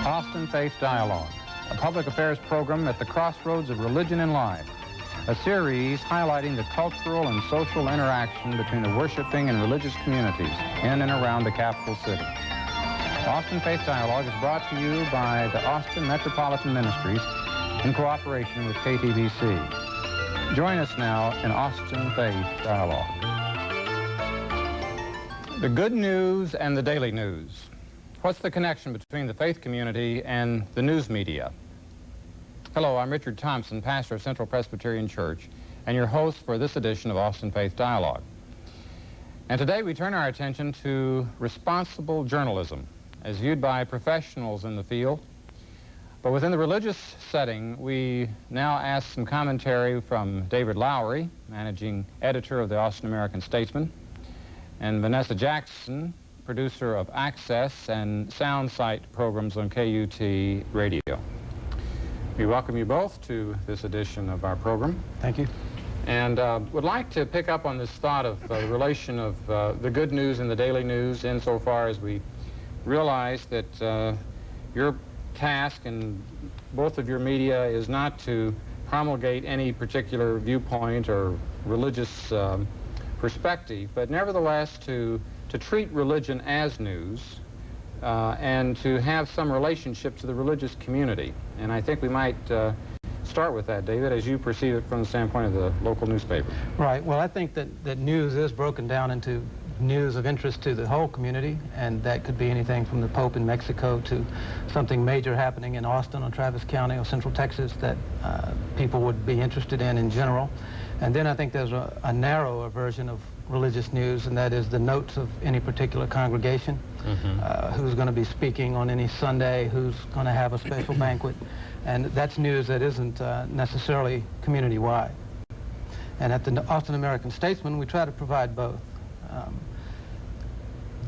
Austin Faith Dialogue, a public affairs program at the crossroads of religion and life, a series highlighting the cultural and social interaction between the worshiping and religious communities in and around the capital city. Austin Faith Dialogue is brought to you by the Austin Metropolitan Ministries in cooperation with KTVC. Join us now in Austin Faith Dialogue. The good news and the daily news. What's the connection between the faith community and the news media? Hello, I'm Richard Thompson, pastor of Central Presbyterian Church, and your host for this edition of Austin Faith Dialogue. And today we turn our attention to responsible journalism as viewed by professionals in the field. But within the religious setting, we now ask some commentary from David Lowery, managing editor of the Austin American Statesman, and Vanessa Jackson, producer of Access and Sound Site programs on KUT Radio. We welcome you both to this edition of our program. Thank you. And would like to pick up on this thought of the relation of the good news and the daily news insofar as we realize that your task in both of your media is not to promulgate any particular viewpoint or religious perspective, but nevertheless to treat religion as news and to have some relationship to the religious community. And I think we might start with that, David, as you perceive it from the standpoint of the local newspaper. Right. Well, I think that news is broken down into news of interest to the whole community, and that could be anything from the Pope in Mexico to something major happening in Austin or Travis County or Central Texas that people would be interested in general. And then I think there's a narrower version of religious news, and that is the notes of any particular congregation, who's going to be speaking on any Sunday, who's going to have a special banquet, and that's news that isn't necessarily community-wide. And at the Austin American Statesman, we try to provide both.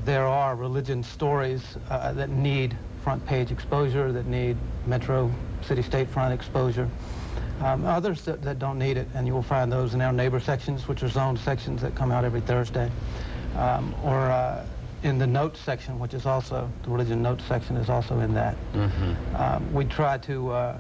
There are religion stories that need front-page exposure, that need metro, city-state front exposure. Others that don't need it, and you will find those in our neighbor sections, which are zoned sections that come out every Thursday, or in the notes section, which is also, the religion notes section is also in that. We try to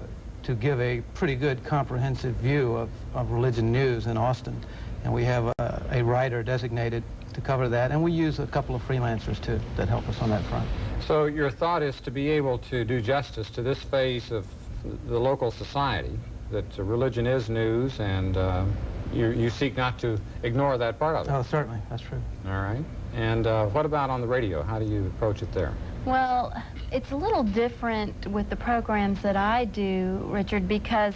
give a pretty good comprehensive view of religion news in Austin, and we have a writer designated to cover that, and we use a couple of freelancers too that help us on that front. So your thought is to be able to do justice to this phase of the local society, that religion is news, and you seek not to ignore that part of it. Oh, certainly, that's true. All right. And what about on the radio? How do you approach it there? Well, it's a little different with the programs that I do, Richard, because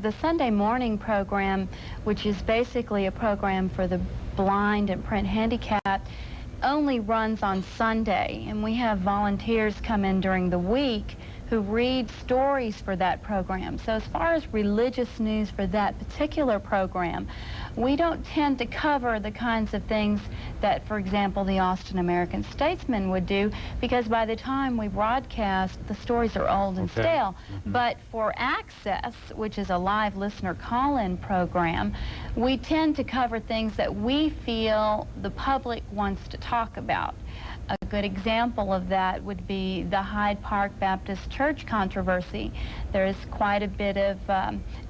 the Sunday morning program, which is basically a program for the blind and print handicapped, only runs on Sunday, and we have volunteers come in during the week who read stories for that program. So as far as religious news for that particular program, we don't tend to cover the kinds of things that, for example, the Austin American Statesman would do, because by the time we broadcast, the stories are old and stale. But for Access, which is a live listener call-in program, we tend to cover things that we feel the public wants to talk about. A good example of that would be the Hyde Park Baptist Church controversy. There is quite a bit of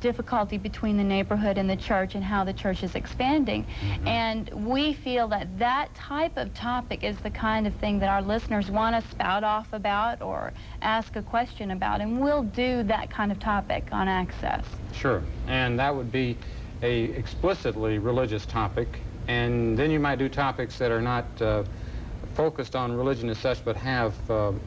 difficulty between the neighborhood and the church and how the church is expanding. And we feel that that type of topic is the kind of thing that our listeners want to spout off about or ask a question about, and we'll do that kind of topic on Access. Sure. And that would be a explicitly religious topic, and then you might do topics that are not focused on religion as such, but have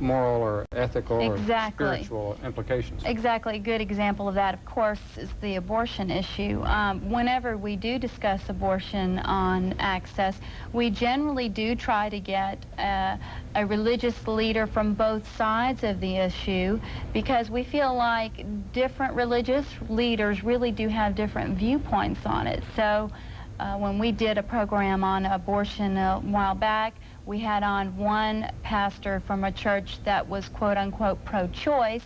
moral or ethical or spiritual implications. Exactly. A good example of that, of course, is the abortion issue. Whenever we do discuss abortion on Access, we generally do try to get a religious leader from both sides of the issue, because we feel like different religious leaders really do have different viewpoints on it. So when we did a program on abortion a while back, we had on one pastor from a church that was quote-unquote pro-choice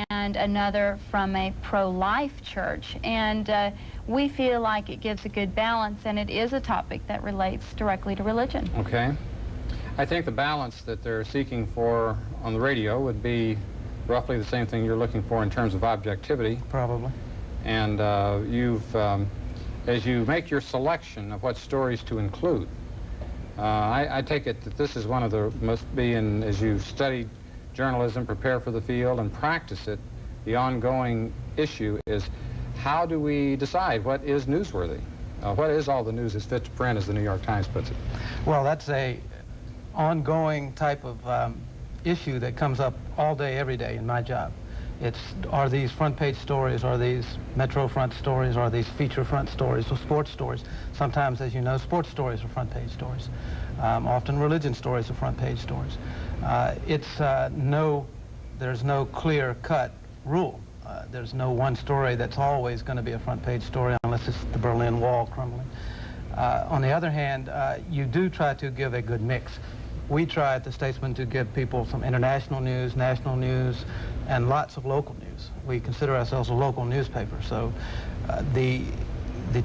and another from a pro-life church. And we feel like it gives a good balance, and it is a topic that relates directly to religion. Okay. I think the balance that they're seeking for on the radio would be roughly the same thing you're looking for in terms of objectivity. Probably. And as you make your selection of what stories to include, I take it that this is one of the as you study journalism, prepare for the field, and practice it, the ongoing issue is how do we decide what is newsworthy? What is all the news is fit to print, as the New York Times puts it? Well, that's a ongoing type of issue that comes up all day, every day in my job. Are these front page stories, are these Metro front stories, are these feature front stories, or sports stories? Sometimes, as you know, sports stories are front page stories. Often religion stories are front page stories. There's no clear cut rule. There's no one story that's always going to be a front page story unless it's the Berlin Wall crumbling. On the other hand, you do try to give a good mix. We try at the Statesman to give people some international news, national news, and lots of local news. We consider ourselves a local newspaper, so the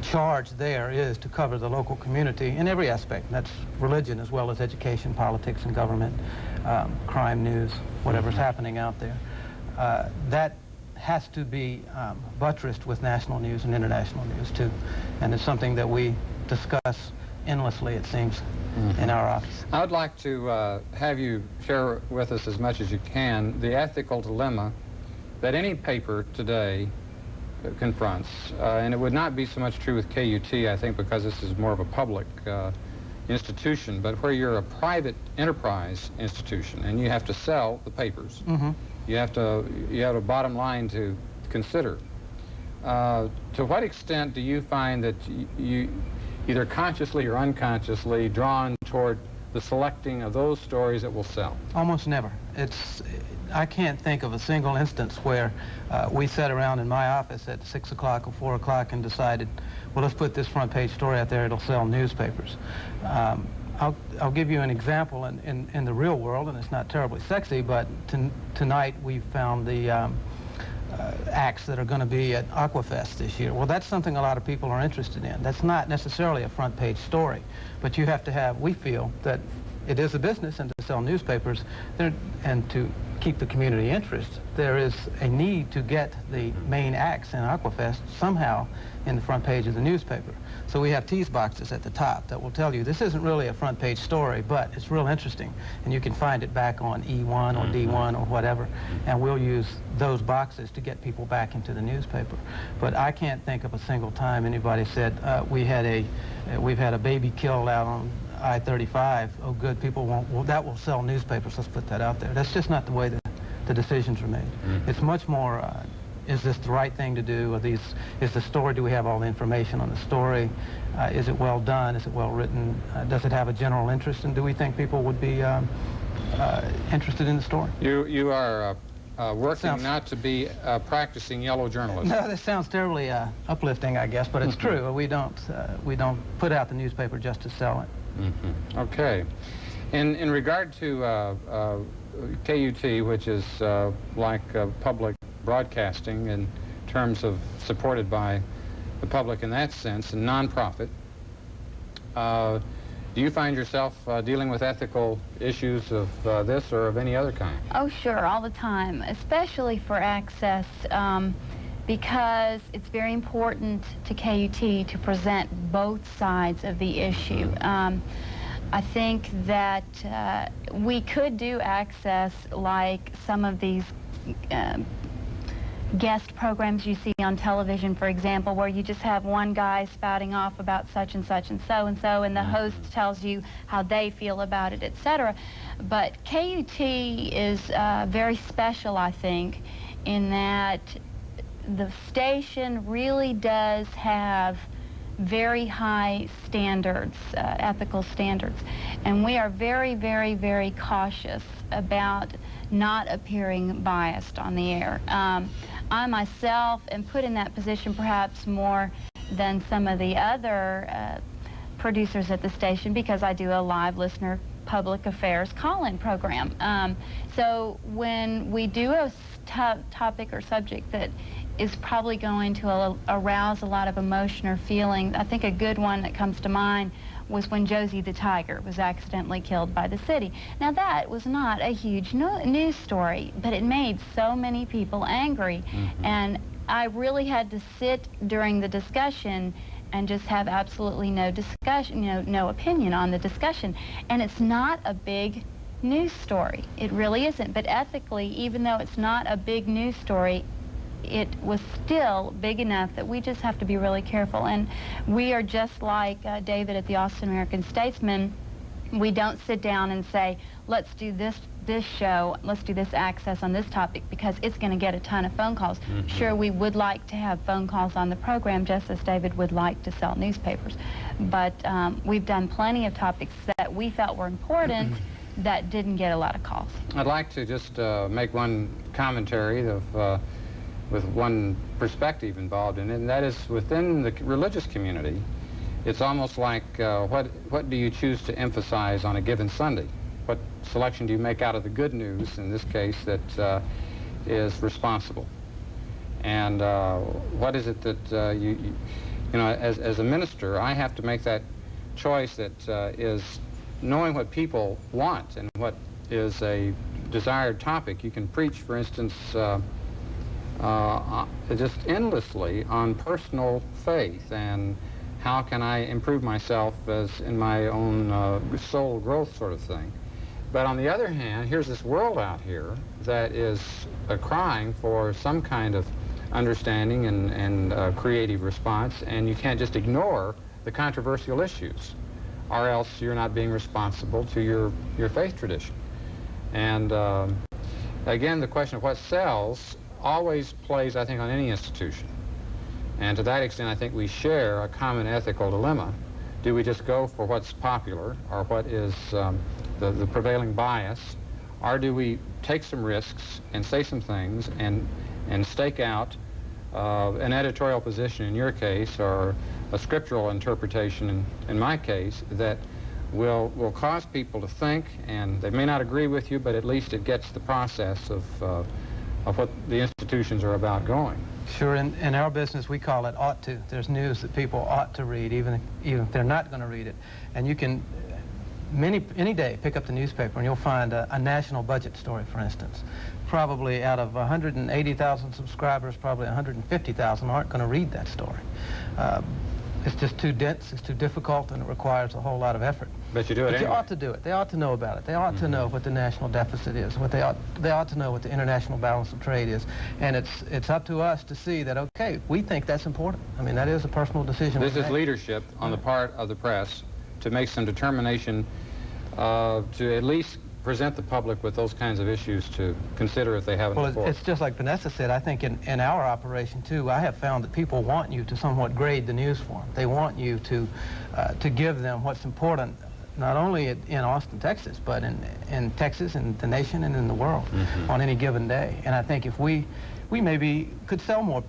charge there is to cover the local community in every aspect. That's religion as well as education, politics, and government, crime news, whatever's happening out there. That has to be buttressed with national news and international news, too. And it's something that we discuss endlessly, it seems, in our office. I would like to have you share with us as much as you can the ethical dilemma that any paper today confronts. And it would not be so much true with KUT, I think, because this is more of a public institution, but where you're a private enterprise institution and you have to sell the papers. You have a bottom line to consider. To what extent do you find that you either consciously or unconsciously drawn toward the selecting of those stories that will sell? Almost never. I can't think of a single instance where we sat around in my office at 6 o'clock or 4 o'clock and decided, well, let's put this front page story out there, it'll sell newspapers. I'll give you an example in the real world, and it's not terribly sexy, but tonight we found the acts that are going to be at Aquafest this year. Well, that's something a lot of people are interested in. That's not necessarily a front page story, but you have to have, we feel that it is a business, and to sell newspapers and to keep the community interest, there is a need to get the main acts in Aquafest somehow in the front page of the newspaper. So we have tease boxes at the top that will tell you this isn't really a front page story, but it's real interesting, and you can find it back on E1 or D1 or whatever, and we'll use those boxes to get people back into the newspaper. But I can't think of a single time anybody said, we've had a baby killed out on I-35. Oh, good, people won't. Well, that will sell newspapers. Let's put that out there. That's just not the way the decisions are made. It's much more. Is this the right thing to do? Is the story? Do we have all the information on the story? Is it well done? Is it well written? Does it have a general interest? And do we think people would be interested in the story? You are working not to be practicing yellow journalism. No, this sounds terribly uplifting, I guess, but it's true. We don't put out the newspaper just to sell it. Okay. In regard to KUT, which is like public broadcasting in terms of supported by the public in that sense, and nonprofit, do you find yourself dealing with ethical issues of this or of any other kind? Oh, sure, all the time, especially for Access, because it's very important to KUT to present both sides of the issue. I think that we could do Access like some of these guest programs you see on television, for example, where you just have one guy spouting off about such and such and so and so, and the host tells you how they feel about it, etc. But KUT is very special, I think, in that the station really does have very high standards, ethical standards, and we are very, very, very cautious about not appearing biased on the air. I myself am put in that position perhaps more than some of the other producers at the station because I do a live listener public affairs call-in program. So when we do a topic or subject that is probably going to arouse a lot of emotion or feeling, I think a good one that comes to mind was when Josie the Tiger was accidentally killed by the city. Now that was not a huge news story, but it made so many people angry. And I really had to sit during the discussion and just have absolutely no discussion, no opinion on the discussion. And it's not a big news story. It really isn't. But ethically, even though it's not a big news story, it was still big enough that we just have to be really careful. And we are just like David at the Austin American-Statesman. We don't sit down and say, let's do this show, let's do this access on this topic because it's going to get a ton of phone calls. Sure, we would like to have phone calls on the program just as David would like to sell newspapers. But we've done plenty of topics that we felt were important that didn't get a lot of calls. I'd like to just make one commentary of with one perspective involved in it, and that is within the religious community, it's almost like what do you choose to emphasize on a given Sunday? What selection do you make out of the good news, in this case, that is responsible? And what is it that you know, as a minister, I have to make that choice that is knowing what people want and what is a desired topic. You can preach, for instance, just endlessly on personal faith and how can I improve myself as in my own soul growth sort of thing. But on the other hand, here's this world out here that is crying for some kind of understanding and creative response, and you can't just ignore the controversial issues, or else you're not being responsible to your faith tradition. And again, the question of what sells always plays, I think, on any institution. And to that extent, I think we share a common ethical dilemma. Do we just go for what's popular or what is the prevailing bias, or do we take some risks and say some things and stake out an editorial position in your case, or a scriptural interpretation in my case, that will cause people to think, and they may not agree with you, but at least it gets the process of what the institutions are about going. Sure, in our business we call it ought to. There's news that people ought to read, even if they're not going to read it. And you can, any day, pick up the newspaper and you'll find a national budget story, for instance. Probably out of 180,000 subscribers, probably 150,000 aren't going to read that story. It's just too dense, it's too difficult, and it requires a whole lot of effort. But you do it anyway. You ought to do it. They ought to know about it. They ought to know what the national deficit is. They ought to know what the international balance of trade is. And it's up to us to see that, okay, we think that's important. I mean, that is a personal decision. This is leadership on the part of the press to make some determination to at least present the public with those kinds of issues to consider if they haven't before. Well, it's just like Vanessa said. I think in our operation, too, I have found that people want you to somewhat grade the news for them. They want you to give them what's important, not only in Austin, Texas, but in Texas and the nation and in the world on any given day. And I think if we maybe could sell more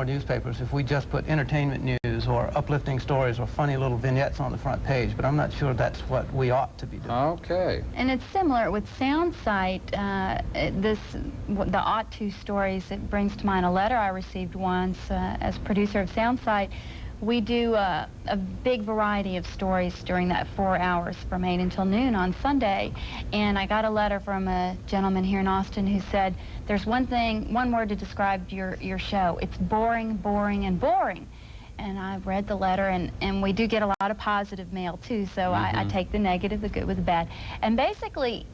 newspapers if we just put entertainment news or uplifting stories or funny little vignettes on the front page, but I'm not sure that's what we ought to be doing. Okay. And it's similar with SoundSite. The ought to stories, it brings to mind a letter I received once as producer of SoundSite. We do a big variety of stories during that 4 hours from 8 until noon on Sunday. And I got a letter from a gentleman here in Austin who said, there's one word to describe your show. It's boring, boring, and boring. And I read the letter, and we do get a lot of positive mail, too, so I take the negative, the good with the bad. And basically,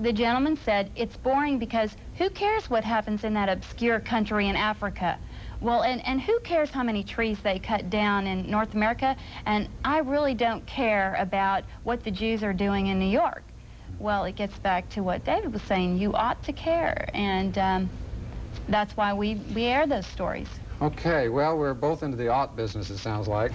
the gentleman said, it's boring because who cares what happens in that obscure country in Africa? Well, and who cares how many trees they cut down in North America? And I really don't care about what the Jews are doing in New York. Well, it gets back to what David was saying. You ought to care, and that's why we air those stories. Okay, well, we're both into the ought business, it sounds like.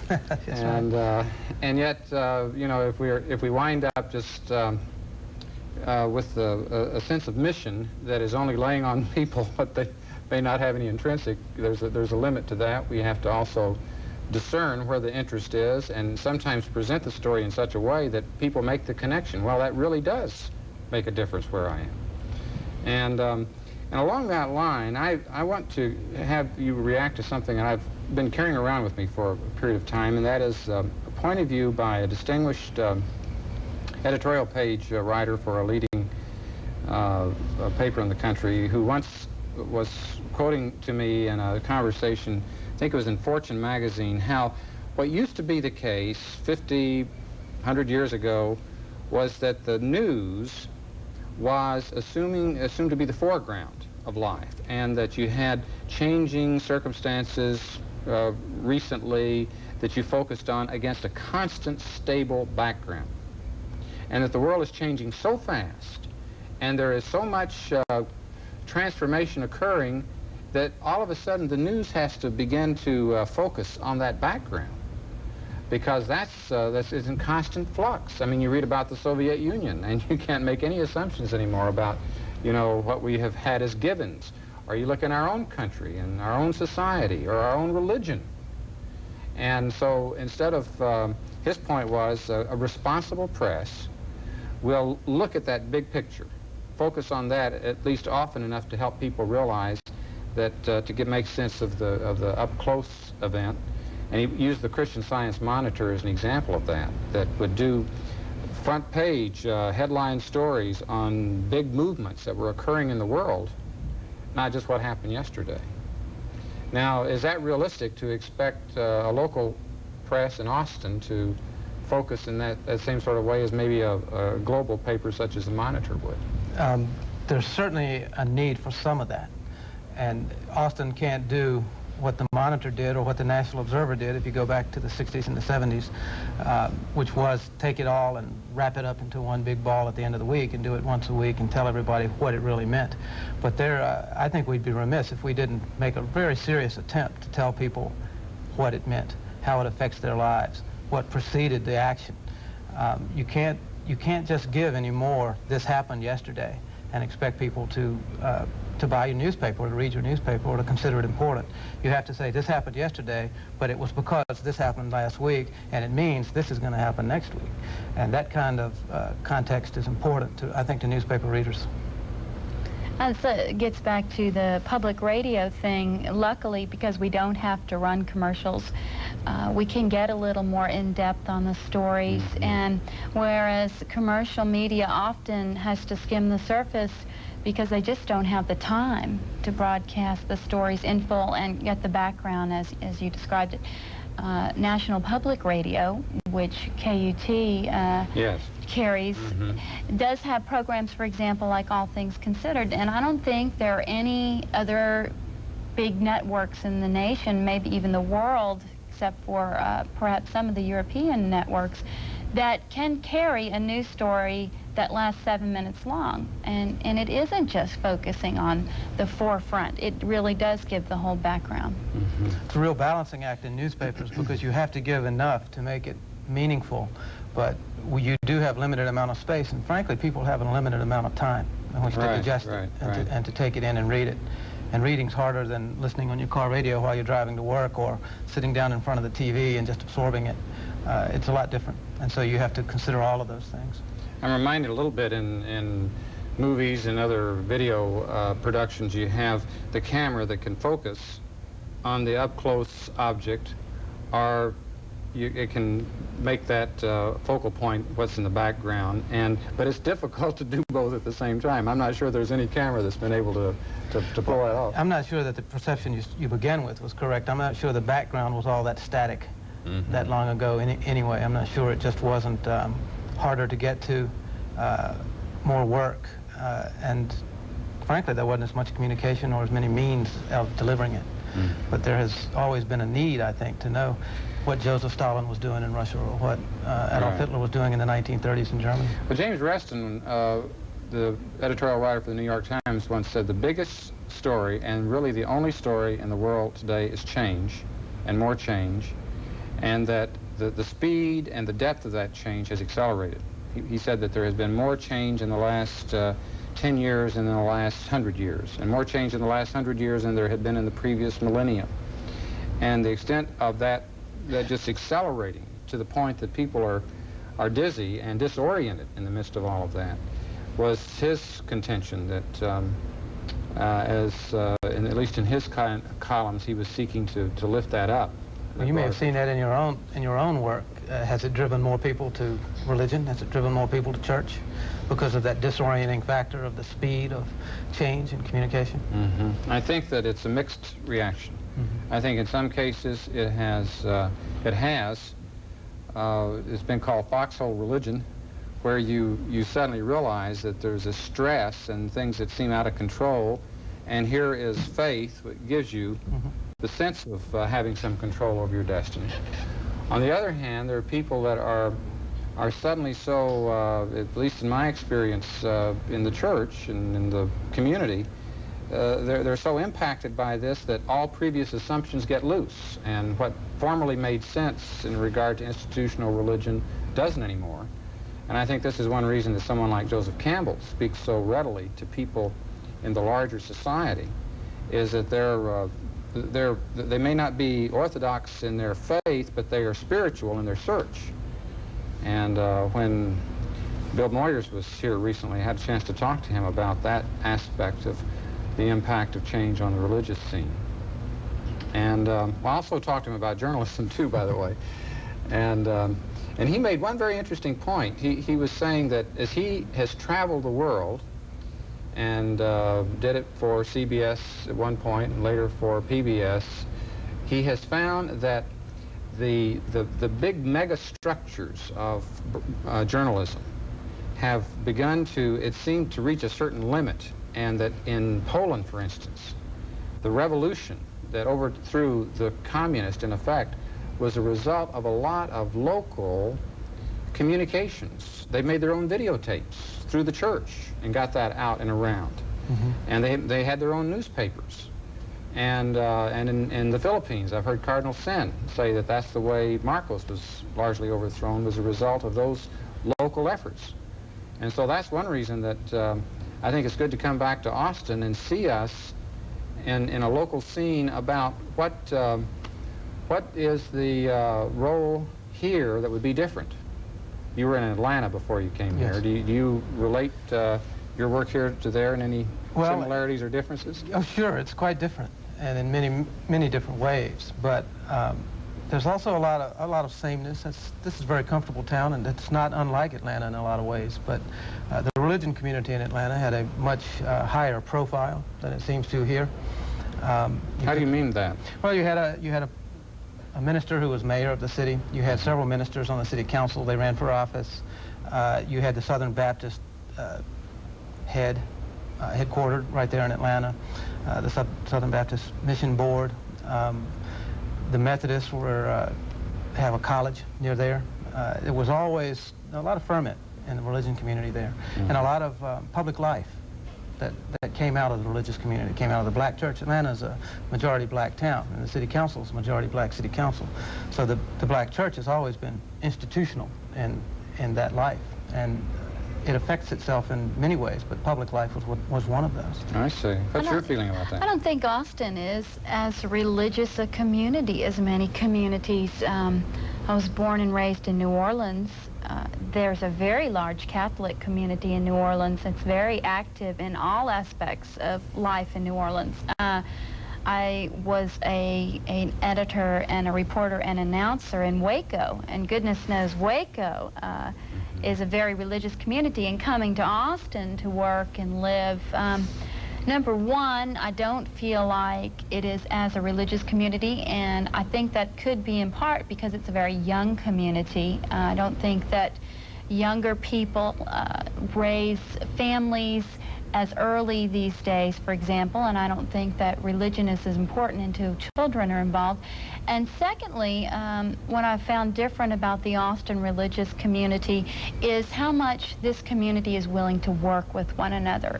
And yet, you know, if we wind up just with a sense of mission that is only laying on people what they may not have any intrinsic, there's a limit to that. We have to also discern where the interest is and sometimes present the story in such a way that people make the connection. Well, that really does make a difference where I am. And along that line, I want to have you react to something that I've been carrying around with me for a period of time, and that is point of view by a distinguished editorial page writer for a leading paper in the country, who once was quoting to me in a conversation, I think it was in Fortune magazine, how what used to be the case 50, 100 years ago was that the news was assumed to be the foreground of life, and that you had changing circumstances recently that you focused on against a constant, stable background. And that the world is changing so fast, and there is so much transformation occurring, that all of a sudden the news has to begin to focus on that background, because that's in constant flux. I mean, you read about the Soviet Union, and you can't make any assumptions anymore about, you know, what we have had as givens. Or you look in our own country, and our own society, or our own religion. And so instead of, his point was, a responsible press will look at that big picture, focus on that at least often enough to help people realize that to make sense of the up-close event. And he used the Christian Science Monitor as an example of that, that would do front page headline stories on big movements that were occurring in the world, not just what happened yesterday. Now, is that realistic to expect a local press in Austin to focus in that same sort of way as maybe a global paper such as the Monitor would? There's certainly a need for some of that. And Austin can't do what the Monitor did or what the National Observer did, if you go back to the 60s and the 70s, which was take it all and wrap it up into one big ball at the end of the week and do it once a week and tell everybody what it really meant. But there, I think we'd be remiss if we didn't make a very serious attempt to tell people what it meant, how it affects their lives, what preceded the action. You can't just give anymore, this happened yesterday, and expect people to buy your newspaper or to read your newspaper or to consider it important. You have to say, this happened yesterday, but it was because this happened last week, and it means this is going to happen next week. And that kind of context is important, to, I think, to newspaper readers. So it gets back to the public radio thing. Luckily, because we don't have to run commercials, we can get a little more in-depth on the stories. Mm-hmm. And whereas commercial media often has to skim the surface because they just don't have the time to broadcast the stories in full and get the background as you described it. National Public Radio, which KUT yes. carries, mm-hmm. does have programs, for example, like All Things Considered, and I don't think there are any other big networks in the nation, maybe even the world, except for perhaps some of the European networks, that can carry a news story that lasts 7 minutes long. And it isn't just focusing on the forefront. It really does give the whole background. Mm-hmm. It's a real balancing act in newspapers because you have to give enough to make it meaningful, but you do have limited amount of space, and frankly, people have a limited amount of time in which to digest it and to take it in and read it. And reading's harder than listening on your car radio while you're driving to work or sitting down in front of the TV and just absorbing it. It's a lot different, and so you have to consider all of those things. I'm reminded a little bit in movies and other video productions, you have the camera that can focus on the up-close object, or it can make that focal point what's in the background, but it's difficult to do both at the same time. I'm not sure there's any camera that's been able to pull that off. I'm not sure that the perception you began with was correct. I'm not sure the background was all that static mm-hmm. that long ago anyway. I'm not sure it just wasn't harder to get to, more work, and frankly there wasn't as much communication or as many means of delivering it. Mm. But there has always been a need, I think, to know what Joseph Stalin was doing in Russia or what Adolf Hitler was doing in the 1930s in Germany. Well, James Reston, the editorial writer for the New York Times, once said the biggest story, and really the only story in the world today, is change, and more change, and that the speed and the depth of that change has accelerated. He said that there has been more change in the last 10 years than in the last 100 years, and more change in the last 100 years than there had been in the previous millennium. And the extent of that just accelerating to the point that people are dizzy and disoriented in the midst of all of that was his contention that at least in his columns, he was seeking to lift that up. Well, you may have seen that in your own work. has it driven more people to religion? Has it driven more people to church because of that disorienting factor of the speed of change and communication? I think that it's a mixed reaction. I think in some cases it's been called foxhole religion, where you suddenly realize that there's a stress and things that seem out of control, and here is faith that gives you the sense of having some control over your destiny. On the other hand, there are people that are suddenly so, at least in my experience in the church and in the community, they're so impacted by this that all previous assumptions get loose, and what formerly made sense in regard to institutional religion doesn't anymore. And I think this is one reason that someone like Joseph Campbell speaks so readily to people in the larger society, is that they may not be orthodox in their faith, but they are spiritual in their search. And when Bill Moyers was here recently, I had a chance to talk to him about that aspect of the impact of change on the religious scene. And I also talked to him about journalism too, by the way. And he made one very interesting point. He was saying that as he has traveled the world and did it for CBS at one point and later for PBS, he has found that the big mega structures of journalism have begun to, it seemed, to reach a certain limit, and that in Poland, for instance, the revolution that overthrew the communist, in effect, was a result of a lot of local communications. They made their own videotapes through the church and got that out and around. And they had their own newspapers. And in the Philippines, I've heard Cardinal Sin say that that's the way Marcos was largely overthrown, was a result of those local efforts. And so that's one reason that I think it's good to come back to Austin and see us in a local scene about what is the role here that would be different. You were in Atlanta before you came here. Do you relate your work here to there in any similarities or differences? Oh, sure. It's quite different, and in many different ways. But there's also a lot of sameness. This is a very comfortable town, and it's not unlike Atlanta in a lot of ways. But the religion community in Atlanta had a much higher profile than it seems to here. How do you mean that? Well, you had a minister who was mayor of the city. You had several ministers on the city council. They ran for office. You had the Southern Baptist headquartered right there in Atlanta, the Southern Baptist Mission Board. The Methodists have a college near there. There was always a lot of ferment in the religion community there, and a lot of public life that came out of the religious community, came out of the black church. Atlanta is a majority black town, and the city council is a majority black city council. So the black church has always been institutional in that life, and it affects itself in many ways, but public life was one of those. I see. What's your feeling about that? I don't think Austin is as religious a community as many communities. I was born and raised in New Orleans. There's a very large Catholic community in New Orleans. It's very active in all aspects of life in New Orleans. I was an editor and a reporter and announcer in Waco, and goodness knows Waco is a very religious community, and coming to Austin to work and live, number one, I don't feel like it is as a religious community, and I think that could be in part because it's a very young community. I don't think that younger people raise families as early these days, for example, and I don't think that religion is as important until children are involved. And secondly, what I found different about the Austin religious community is how much this community is willing to work with one another.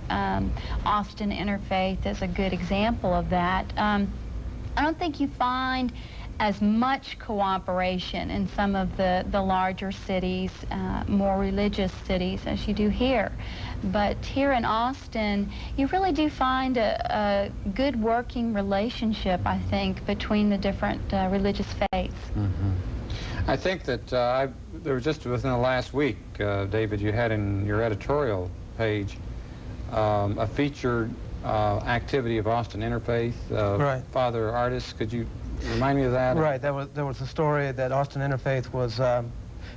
Austin Interfaith is a good example of that. I don't think you find as much cooperation in some of the larger cities, more religious cities, as you do here. But here in Austin, you really do find a good working relationship, I think, between the different religious faiths. I think that there was just within the last week, David, you had in your editorial page a featured activity of Austin Interfaith. Right. Father Artis, could you Remind me of that. Right. There was a story that Austin Interfaith was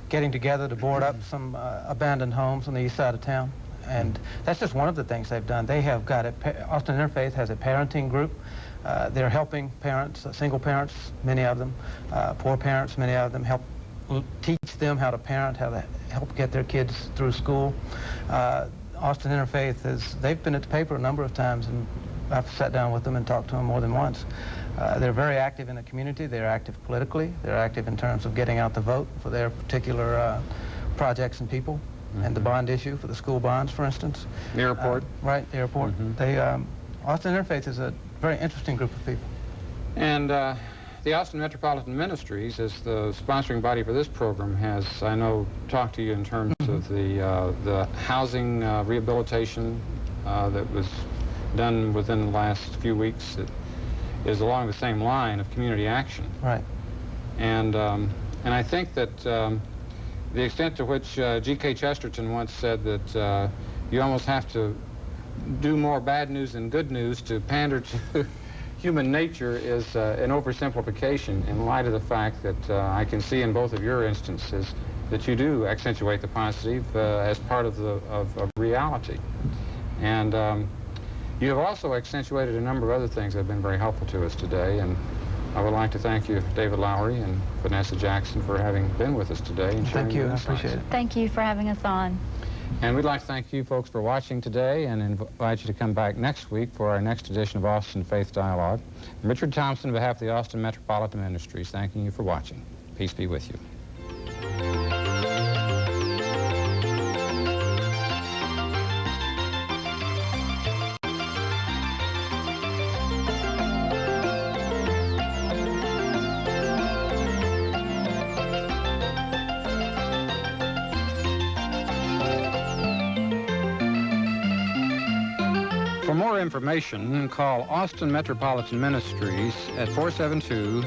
getting together to board up some abandoned homes on the east side of town. And that's just one of the things they've done. They have got Austin Interfaith has a parenting group. They're helping parents, single parents, many of them, poor parents, many of them, help teach them how to parent, how to help get their kids through school. Austin Interfaith they've been at the paper a number of times, and I've sat down with them and talked to them more than once. They're very active in the community. They're active politically. They're active in terms of getting out the vote for their particular projects and people. And the bond issue for the school bonds, for instance. The airport. Right, the airport. Austin Interfaith is a very interesting group of people. And the Austin Metropolitan Ministries, as the sponsoring body for this program, has, I know, talked to you in terms of the housing rehabilitation that was done within the last few weeks. It is along the same line of community action. Right. And I think that the extent to which G.K. Chesterton once said that you almost have to do more bad news than good news to pander to human nature is an oversimplification in light of the fact that I can see in both of your instances that you do accentuate the positive as part of reality. And you have also accentuated a number of other things that have been very helpful to us today. And I would like to thank you, David Lowery and Vanessa Jackson, for having been with us today. And Thank you. your I insights. appreciate it. Thank you for having us on. And we'd like to thank you folks for watching today and invite you to come back next week for our next edition of Austin Faith Dialogue. I'm Richard Thompson on behalf of the Austin Metropolitan Ministries, thanking you for watching. Peace be with you. For more information, call Austin Metropolitan Ministries at 472